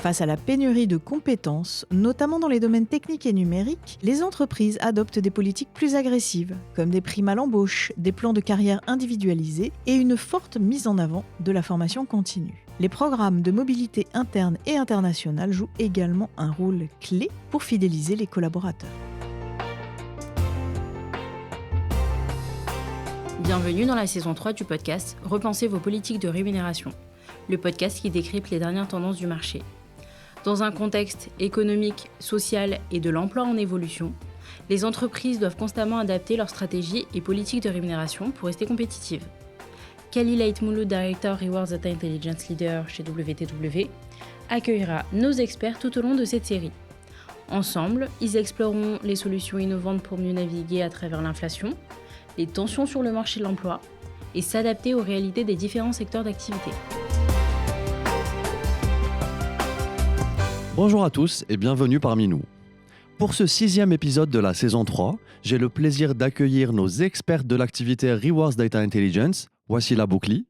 Face à la pénurie de compétences, notamment dans les domaines techniques et numériques, les entreprises adoptent des politiques plus agressives, comme des primes à l'embauche, des plans de carrière individualisés et une forte mise en avant de la formation continue. Les programmes de mobilité interne et internationale jouent également un rôle clé pour fidéliser les collaborateurs. Bienvenue dans la saison 3 du podcast « Repensez vos politiques de rémunération », le podcast qui décrypte les dernières tendances du marché. Dans un contexte économique, social et de l'emploi en évolution, les entreprises doivent constamment adapter leurs stratégies et politiques de rémunération pour rester compétitives. Khalil Aitmoulou, Director Rewards Data Intelligence Leader chez WTW, accueillera nos experts tout au long de cette série. Ensemble, ils exploreront les solutions innovantes pour mieux naviguer à travers l'inflation, les tensions sur le marché de l'emploi et s'adapter aux réalités des différents secteurs d'activité. Bonjour à tous et bienvenue parmi nous. Pour ce 6e épisode de la saison 3, j'ai le plaisir d'accueillir nos experts de l'activité Rewards Data Intelligence, Wassila Boukli.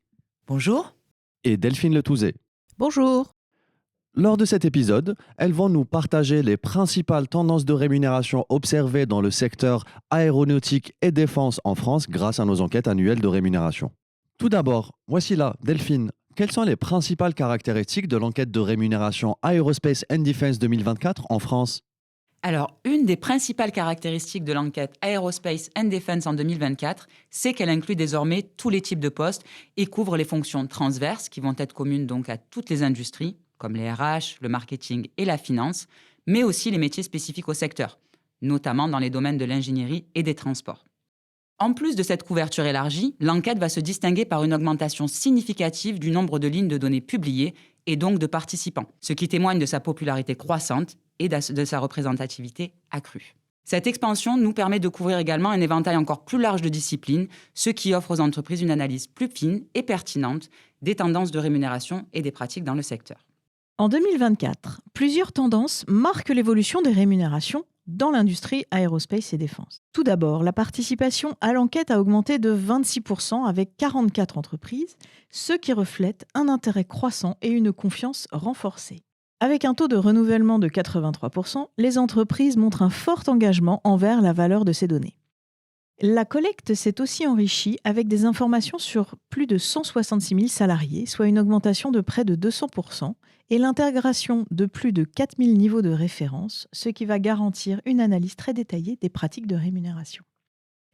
Bonjour. Et Delphine Letouzé. Bonjour. Lors de cet épisode, elles vont nous partager les principales tendances de rémunération observées dans le secteur aéronautique et défense en France grâce à nos enquêtes annuelles de rémunération. Tout d'abord, Wassila, Delphine, quelles sont les principales caractéristiques de l'enquête de rémunération Aerospace and Defense 2024 en France ? Alors, une des principales caractéristiques de l'enquête Aerospace and Defense en 2024, c'est qu'elle inclut désormais tous les types de postes et couvre les fonctions transverses qui vont être communes donc à toutes les industries, comme les RH, le marketing et la finance, mais aussi les métiers spécifiques au secteur, notamment dans les domaines de l'ingénierie et des transports. En plus de cette couverture élargie, l'enquête va se distinguer par une augmentation significative du nombre de lignes de données publiées et donc de participants, ce qui témoigne de sa popularité croissante et de sa représentativité accrue. Cette expansion nous permet de couvrir également un éventail encore plus large de disciplines, ce qui offre aux entreprises une analyse plus fine et pertinente des tendances de rémunération et des pratiques dans le secteur. En 2024, plusieurs tendances marquent l'évolution des rémunérations dans l'industrie aérospace et défense. Tout d'abord, la participation à l'enquête a augmenté de 26% avec 44 entreprises, ce qui reflète un intérêt croissant et une confiance renforcée. Avec un taux de renouvellement de 83%, les entreprises montrent un fort engagement envers la valeur de ces données. La collecte s'est aussi enrichie avec des informations sur plus de 166 000 salariés, soit une augmentation de près de 200%, et l'intégration de plus de 4 000 niveaux de référence, ce qui va garantir une analyse très détaillée des pratiques de rémunération.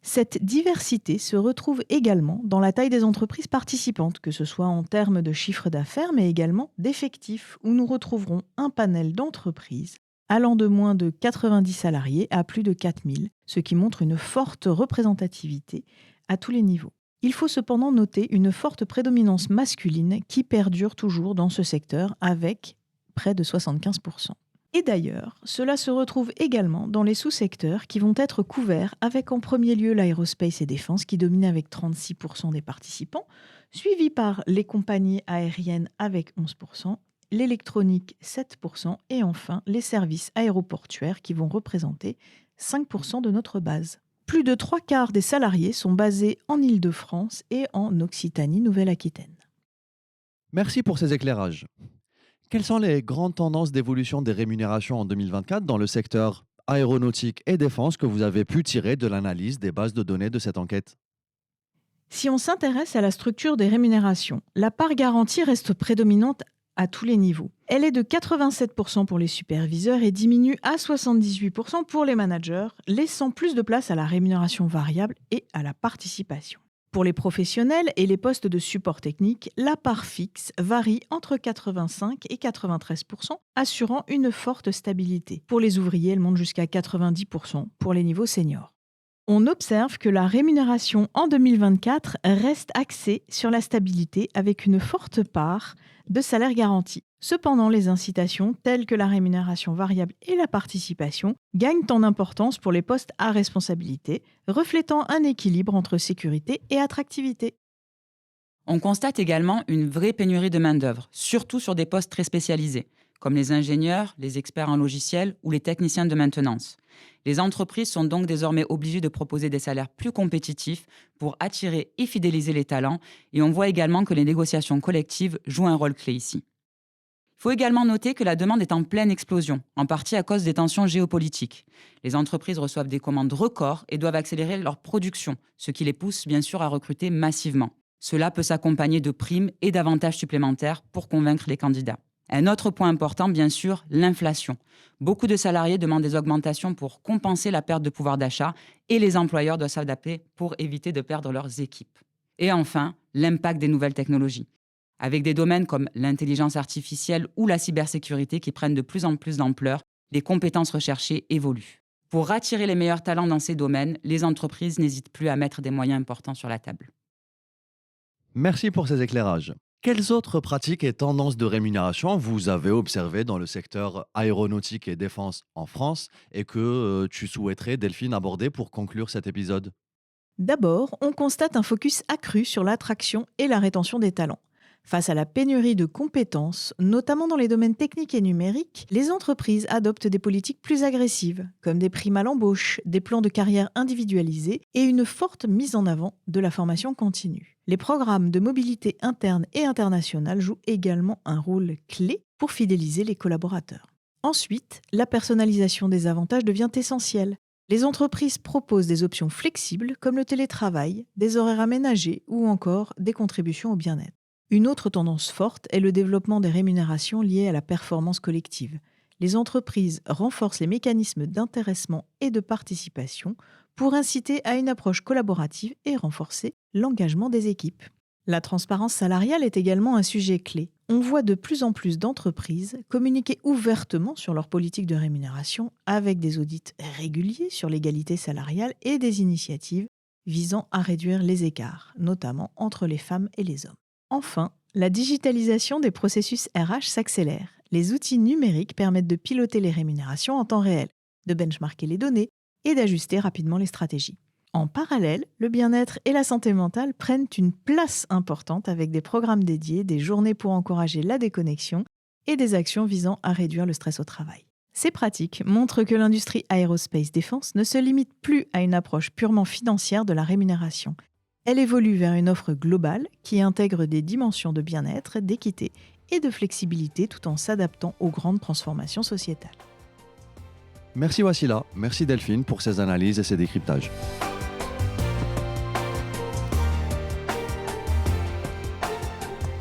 Cette diversité se retrouve également dans la taille des entreprises participantes, que ce soit en termes de chiffre d'affaires, mais également d'effectifs, où nous retrouverons un panel d'entreprises allant de moins de 90 salariés à plus de 4 000, ce qui montre une forte représentativité à tous les niveaux. Il faut cependant noter une forte prédominance masculine qui perdure toujours dans ce secteur avec près de 75%. Et d'ailleurs, cela se retrouve également dans les sous-secteurs qui vont être couverts avec en premier lieu l'aérospace et défense qui domine avec 36% des participants, suivi par les compagnies aériennes avec 11%, l'électronique 7% et enfin les services aéroportuaires qui vont représenter 5% de notre base. Plus de 3/4 des salariés sont basés en Île-de-France et en Occitanie-Nouvelle-Aquitaine. Merci pour ces éclairages. Quelles sont les grandes tendances d'évolution des rémunérations en 2024 dans le secteur aéronautique et défense que vous avez pu tirer de l'analyse des bases de données de cette enquête ? Si on s'intéresse à la structure des rémunérations, la part garantie reste prédominante à tous les niveaux. Elle est de 87% pour les superviseurs et diminue à 78% pour les managers, laissant plus de place à la rémunération variable et à la participation. Pour les professionnels et les postes de support technique, la part fixe varie entre 85 et 93%, assurant une forte stabilité. Pour les ouvriers, elle monte jusqu'à 90% pour les niveaux seniors. On observe que la rémunération en 2024 reste axée sur la stabilité avec une forte part de salaire garanti. Cependant, les incitations telles que la rémunération variable et la participation gagnent en importance pour les postes à responsabilité, reflétant un équilibre entre sécurité et attractivité. On constate également une vraie pénurie de main-d'œuvre, surtout sur des postes très spécialisés, comme les ingénieurs, les experts en logiciel ou les techniciens de maintenance. Les entreprises sont donc désormais obligées de proposer des salaires plus compétitifs pour attirer et fidéliser les talents, et on voit également que les négociations collectives jouent un rôle clé ici. Il faut également noter que la demande est en pleine explosion, en partie à cause des tensions géopolitiques. Les entreprises reçoivent des commandes records et doivent accélérer leur production, ce qui les pousse bien sûr à recruter massivement. Cela peut s'accompagner de primes et d'avantages supplémentaires pour convaincre les candidats. Un autre point important, bien sûr, l'inflation. Beaucoup de salariés demandent des augmentations pour compenser la perte de pouvoir d'achat et les employeurs doivent s'adapter pour éviter de perdre leurs équipes. Et enfin, l'impact des nouvelles technologies. Avec des domaines comme l'intelligence artificielle ou la cybersécurité qui prennent de plus en plus d'ampleur, les compétences recherchées évoluent. Pour attirer les meilleurs talents dans ces domaines, les entreprises n'hésitent plus à mettre des moyens importants sur la table. Merci pour ces éclairages. Quelles autres pratiques et tendances de rémunération vous avez observées dans le secteur aéronautique et défense en France et que tu souhaiterais, Delphine, aborder pour conclure cet épisode? D'abord, on constate un focus accru sur l'attraction et la rétention des talents. Face à la pénurie de compétences, notamment dans les domaines techniques et numériques, les entreprises adoptent des politiques plus agressives, comme des primes à l'embauche, des plans de carrière individualisés et une forte mise en avant de la formation continue. Les programmes de mobilité interne et internationale jouent également un rôle clé pour fidéliser les collaborateurs. Ensuite, la personnalisation des avantages devient essentielle. Les entreprises proposent des options flexibles comme le télétravail, des horaires aménagés ou encore des contributions au bien-être. Une autre tendance forte est le développement des rémunérations liées à la performance collective. Les entreprises renforcent les mécanismes d'intéressement et de participation pour inciter à une approche collaborative et renforcer l'engagement des équipes. La transparence salariale est également un sujet clé. On voit de plus en plus d'entreprises communiquer ouvertement sur leur politique de rémunération avec des audits réguliers sur l'égalité salariale et des initiatives visant à réduire les écarts, notamment entre les femmes et les hommes. Enfin, la digitalisation des processus RH s'accélère. Les outils numériques permettent de piloter les rémunérations en temps réel, de benchmarker les données et d'ajuster rapidement les stratégies. En parallèle, le bien-être et la santé mentale prennent une place importante avec des programmes dédiés, des journées pour encourager la déconnexion et des actions visant à réduire le stress au travail. Ces pratiques montrent que l'industrie aérospace défense ne se limite plus à une approche purement financière de la rémunération. Elle évolue vers une offre globale qui intègre des dimensions de bien-être, d'équité et de flexibilité tout en s'adaptant aux grandes transformations sociétales. Merci Wassila, merci Delphine pour ces analyses et ces décryptages.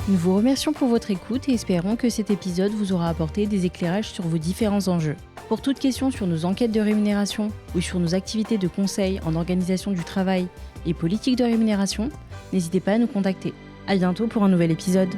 Nous vous remercions pour votre écoute et espérons que cet épisode vous aura apporté des éclairages sur vos différents enjeux. Pour toute question sur nos enquêtes de rémunération ou sur nos activités de conseil en organisation du travail et politique de rémunération, n'hésitez pas à nous contacter. À bientôt pour un nouvel épisode.